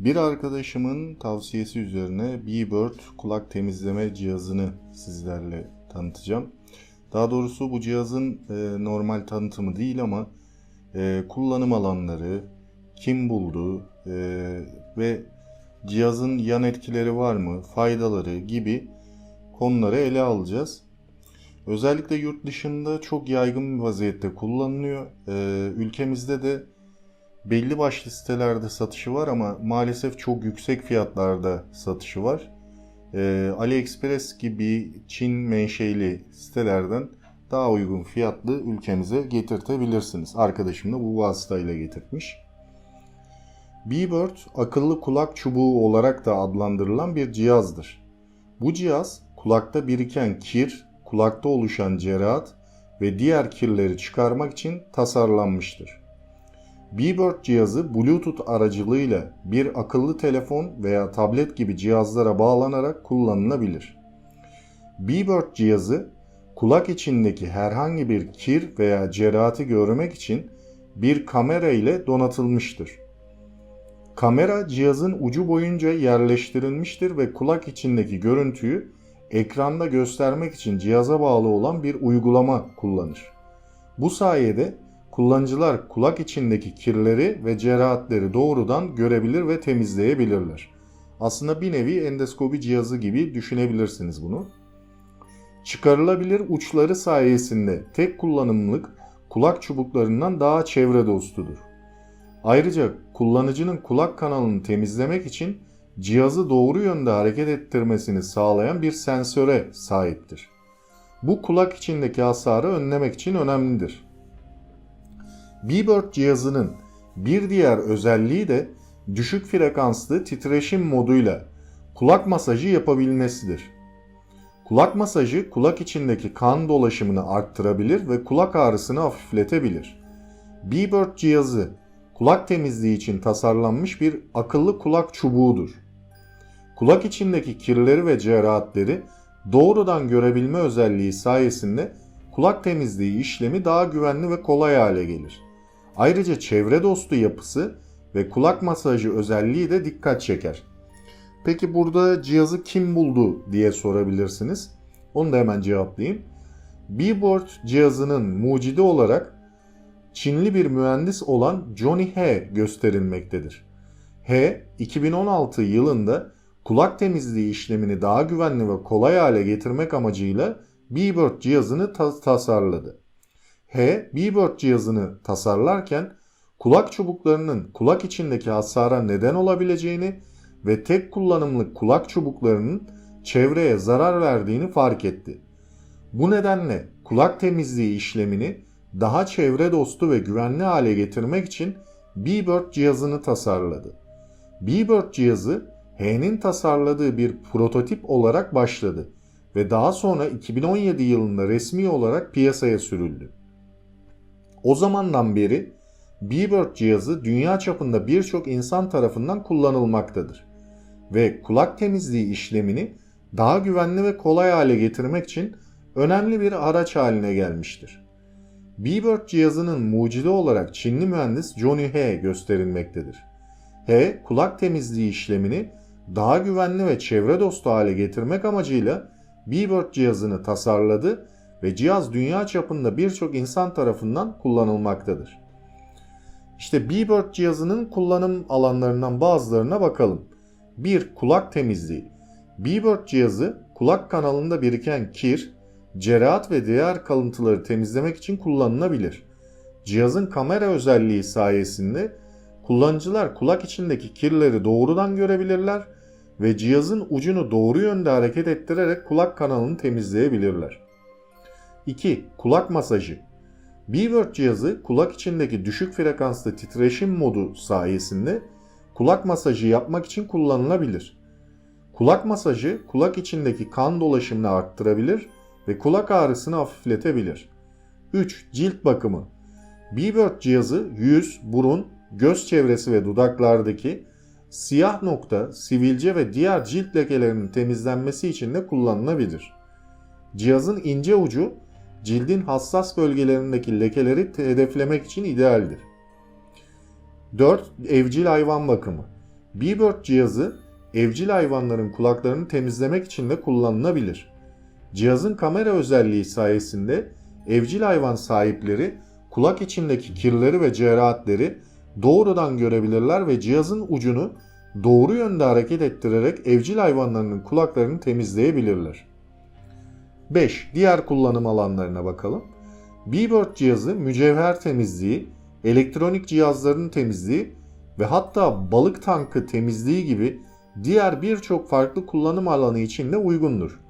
Bir arkadaşımın tavsiyesi üzerine Beebird kulak temizleme cihazını sizlerle tanıtacağım. Daha doğrusu bu cihazın normal tanıtımı değil ama kullanım alanları, kim buldu ve cihazın yan etkileri var mı, faydaları gibi konuları ele alacağız. Özellikle yurt dışında çok yaygın bir vaziyette kullanılıyor. Ülkemizde de belli başlı sitelerde satışı var ama maalesef çok yüksek fiyatlarda satışı var. AliExpress gibi Çin menşeli sitelerden daha uygun fiyatlı ülkemize getirtebilirsiniz. Arkadaşım da bu vasıtayla getirtmiş. Beebird akıllı kulak çubuğu olarak da adlandırılan bir cihazdır. Bu cihaz kulakta biriken kir, kulakta oluşan cerahat ve diğer kirleri çıkarmak için tasarlanmıştır. Beebird cihazı Bluetooth aracılığıyla bir akıllı telefon veya tablet gibi cihazlara bağlanarak kullanılabilir. Beebird cihazı kulak içindeki herhangi bir kir veya cerahati görmek için bir kamera ile donatılmıştır. Kamera cihazın ucu boyunca yerleştirilmiştir ve kulak içindeki görüntüyü ekranda göstermek için cihaza bağlı olan bir uygulama kullanır. Bu sayede kullanıcılar kulak içindeki kirleri ve cerahatleri doğrudan görebilir ve temizleyebilirler. Aslında bir nevi endoskopi cihazı gibi düşünebilirsiniz bunu. Çıkarılabilir uçları sayesinde tek kullanımlık kulak çubuklarından daha çevre dostudur. Ayrıca kullanıcının kulak kanalını temizlemek için cihazı doğru yönde hareket ettirmesini sağlayan bir sensöre sahiptir. Bu kulak içindeki hasarı önlemek için önemlidir. Beebird cihazının bir diğer özelliği de düşük frekanslı titreşim moduyla kulak masajı yapabilmesidir. Kulak masajı kulak içindeki kan dolaşımını arttırabilir ve kulak ağrısını hafifletebilir. Beebird cihazı kulak temizliği için tasarlanmış bir akıllı kulak çubuğudur. Kulak içindeki kirleri ve cerahatleri doğrudan görebilme özelliği sayesinde kulak temizliği işlemi daha güvenli ve kolay hale gelir. Ayrıca çevre dostu yapısı ve kulak masajı özelliği de dikkat çeker. Peki burada cihazı kim buldu diye sorabilirsiniz. Onu da hemen cevaplayayım. Beebird cihazının mucidi olarak Çinli bir mühendis olan Johnny He gösterilmektedir. He, 2016 yılında kulak temizliği işlemini daha güvenli ve kolay hale getirmek amacıyla Beebird cihazını tasarladı. He, Beebird cihazını tasarlarken kulak çubuklarının kulak içindeki hasara neden olabileceğini ve tek kullanımlık kulak çubuklarının çevreye zarar verdiğini fark etti. Bu nedenle kulak temizliği işlemini daha çevre dostu ve güvenli hale getirmek için Beebird cihazını tasarladı. Beebird cihazı He'nin tasarladığı bir prototip olarak başladı ve daha sonra 2017 yılında resmi olarak piyasaya sürüldü. O zamandan beri Beebird cihazı dünya çapında birçok insan tarafından kullanılmaktadır ve kulak temizliği işlemini daha güvenli ve kolay hale getirmek için önemli bir araç haline gelmiştir. Beebird cihazının mucidi olarak Çinli mühendis Johnny He gösterilmektedir. He, kulak temizliği işlemini daha güvenli ve çevre dostu hale getirmek amacıyla Beebird cihazını tasarladı ve cihaz dünya çapında birçok insan tarafından kullanılmaktadır. İşte Beebird cihazının kullanım alanlarından bazılarına bakalım. 1. Kulak temizliği. Beebird cihazı kulak kanalında biriken kir, cerahat ve diğer kalıntıları temizlemek için kullanılabilir. Cihazın kamera özelliği sayesinde kullanıcılar kulak içindeki kirleri doğrudan görebilirler ve cihazın ucunu doğru yönde hareket ettirerek kulak kanalını temizleyebilirler. 2. Kulak masajı. Beebird cihazı kulak içindeki düşük frekanslı titreşim modu sayesinde kulak masajı yapmak için kullanılabilir. Kulak masajı kulak içindeki kan dolaşımını arttırabilir ve kulak ağrısını hafifletebilir. 3. Cilt bakımı. Beebird cihazı yüz, burun, göz çevresi ve dudaklardaki siyah nokta, sivilce ve diğer cilt lekelerinin temizlenmesi için de kullanılabilir. Cihazın ince ucu cildin hassas bölgelerindeki lekeleri hedeflemek için idealdir. 4. Evcil hayvan bakımı. B-Bird cihazı evcil hayvanların kulaklarını temizlemek için de kullanılabilir. Cihazın kamera özelliği sayesinde evcil hayvan sahipleri kulak içindeki kirleri ve cerahatleri doğrudan görebilirler ve cihazın ucunu doğru yönde hareket ettirerek evcil hayvanlarının kulaklarını temizleyebilirler. 5. Diğer kullanım alanlarına bakalım. B-Bird cihazı mücevher temizliği, elektronik cihazların temizliği ve hatta balık tankı temizliği gibi diğer birçok farklı kullanım alanı için de uygundur.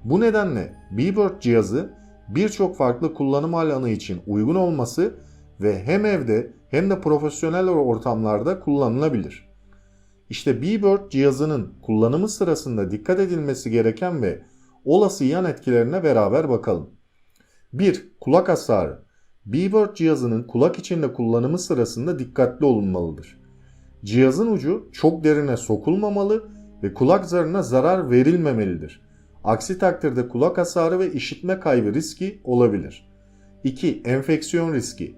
Bu nedenle B-Bird cihazı birçok farklı kullanım alanı için uygun olması ve hem evde hem de profesyonel ortamlarda kullanılabilir. İşte B-Bird cihazının kullanımı sırasında dikkat edilmesi gereken ve olası yan etkilerine beraber bakalım. 1. Kulak hasarı. B-Bird cihazının kulak içinde kullanımı sırasında dikkatli olunmalıdır. Cihazın ucu çok derine sokulmamalı ve kulak zarına zarar verilmemelidir. Aksi takdirde kulak hasarı ve işitme kaybı riski olabilir. 2. Enfeksiyon riski.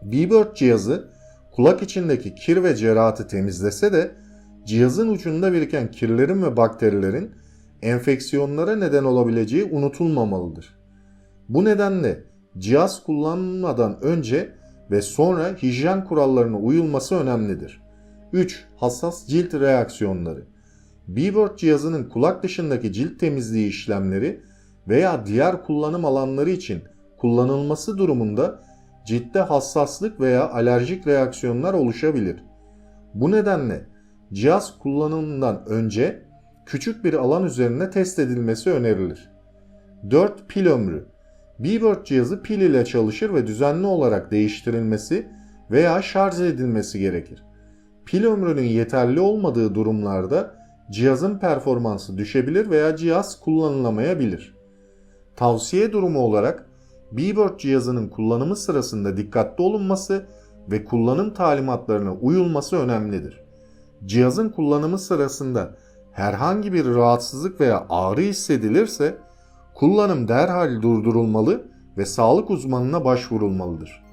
B-Bird cihazı kulak içindeki kir ve cerahatı temizlese de cihazın ucunda biriken kirlerin ve bakterilerin enfeksiyonlara neden olabileceği unutulmamalıdır. Bu nedenle cihaz kullanılmadan önce ve sonra hijyen kurallarına uyulması önemlidir. 3. Hassas cilt reaksiyonları. B-Bird cihazının kulak dışındaki cilt temizliği işlemleri veya diğer kullanım alanları için kullanılması durumunda ciltte hassaslık veya alerjik reaksiyonlar oluşabilir. Bu nedenle cihaz kullanımından önce küçük bir alan üzerinde test edilmesi önerilir. 4. Pil ömrü. B-Bird cihazı pil ile çalışır ve düzenli olarak değiştirilmesi veya şarj edilmesi gerekir. Pil ömrünün yeterli olmadığı durumlarda cihazın performansı düşebilir veya cihaz kullanılamayabilir. Tavsiye durumu olarak B-Bird cihazının kullanımı sırasında dikkatli olunması ve kullanım talimatlarına uyulması önemlidir. Cihazın kullanımı sırasında herhangi bir rahatsızlık veya ağrı hissedilirse kullanım derhal durdurulmalı ve sağlık uzmanına başvurulmalıdır.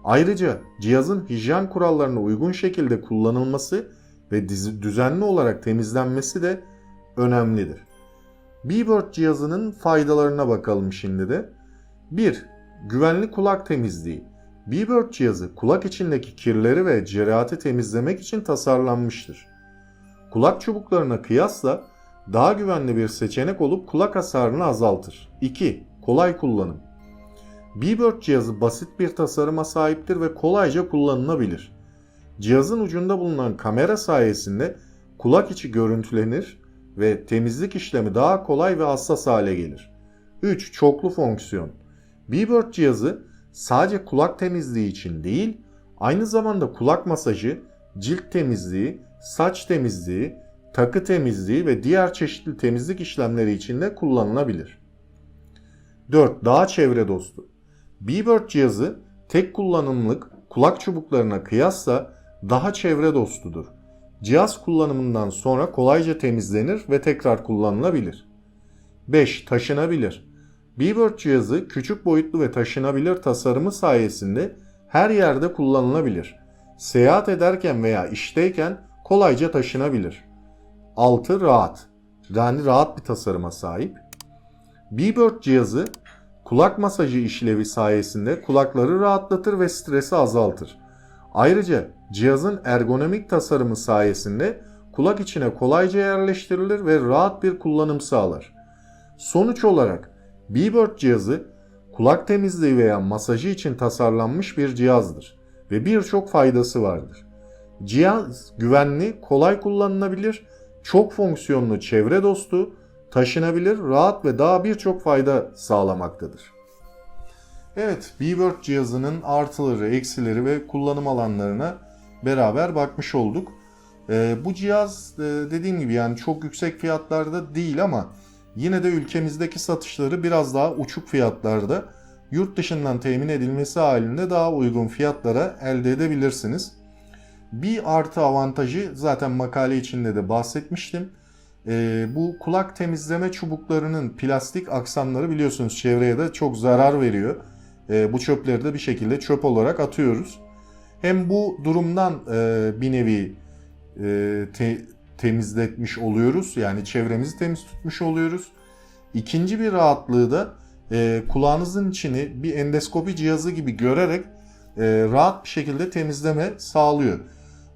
Ayrıca cihazın hijyen kurallarına uygun şekilde kullanılması ve düzenli olarak temizlenmesi de önemlidir. B-Bird cihazının faydalarına bakalım şimdi de. 1. Güvenli kulak temizliği. B-Bird cihazı kulak içindeki kirleri ve cerahatı temizlemek için tasarlanmıştır. Kulak çubuklarına kıyasla daha güvenli bir seçenek olup kulak hasarını azaltır. 2. Kolay kullanım. B-Bird cihazı basit bir tasarıma sahiptir ve kolayca kullanılabilir. Cihazın ucunda bulunan kamera sayesinde kulak içi görüntülenir ve temizlik işlemi daha kolay ve hassas hale gelir. 3. Çoklu fonksiyon. B-Bird cihazı sadece kulak temizliği için değil, aynı zamanda kulak masajı, cilt temizliği, saç temizliği, takı temizliği ve diğer çeşitli temizlik işlemleri için de kullanılabilir. 4. Daha çevre dostu. B-Bird cihazı tek kullanımlık kulak çubuklarına kıyasla daha çevre dostudur. Cihaz kullanımından sonra kolayca temizlenir ve tekrar kullanılabilir. 5. Taşınabilir. B-Bird cihazı küçük boyutlu ve taşınabilir tasarımı sayesinde her yerde kullanılabilir. Seyahat ederken veya işteyken kolayca taşınabilir. 6. Rahat. Yani rahat bir tasarıma sahip. B-Bird cihazı kulak masajı işlevi sayesinde kulakları rahatlatır ve stresi azaltır. Ayrıca cihazın ergonomik tasarımı sayesinde kulak içine kolayca yerleştirilir ve rahat bir kullanım sağlar. Sonuç olarak B-Bird cihazı kulak temizliği veya masajı için tasarlanmış bir cihazdır ve birçok faydası vardır. Cihaz güvenli, kolay kullanılabilir, çok fonksiyonlu, çevre dostu, taşınabilir, rahat ve daha birçok fayda sağlamaktadır. Evet, B-Bird cihazının artıları, eksileri ve kullanım alanlarına beraber bakmış olduk. Bu cihaz dediğim gibi yani çok yüksek fiyatlarda değil ama yine de ülkemizdeki satışları biraz daha uçuk fiyatlarda, yurt dışından temin edilmesi halinde daha uygun fiyatlara elde edebilirsiniz. Bir artı avantajı zaten makale içinde de bahsetmiştim. Bu kulak temizleme çubuklarının plastik aksamları biliyorsunuz çevreye de çok zarar veriyor. Bu çöpleri de bir şekilde çöp olarak atıyoruz. Hem bu durumdan bir nevi temizletmiş oluyoruz. Yani çevremizi temiz tutmuş oluyoruz. İkinci bir rahatlığı da kulağınızın içini bir endoskopi cihazı gibi görerek rahat bir şekilde temizleme sağlıyor.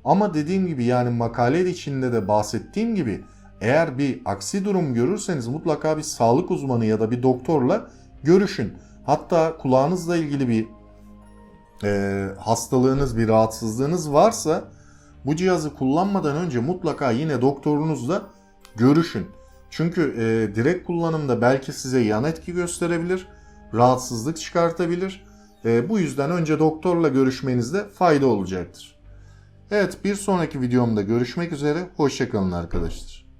Ama dediğim gibi yani makale içinde de bahsettiğim gibi eğer bir aksi durum görürseniz mutlaka bir sağlık uzmanı ya da bir doktorla görüşün. Hatta kulağınızla ilgili bir hastalığınız, bir rahatsızlığınız varsa bu cihazı kullanmadan önce mutlaka yine doktorunuzla görüşün. Çünkü direkt kullanımda belki size yan etki gösterebilir, rahatsızlık çıkartabilir. Bu yüzden önce doktorla görüşmenizde fayda olacaktır. Evet, bir sonraki videomda görüşmek üzere. Hoşça kalın arkadaşlar.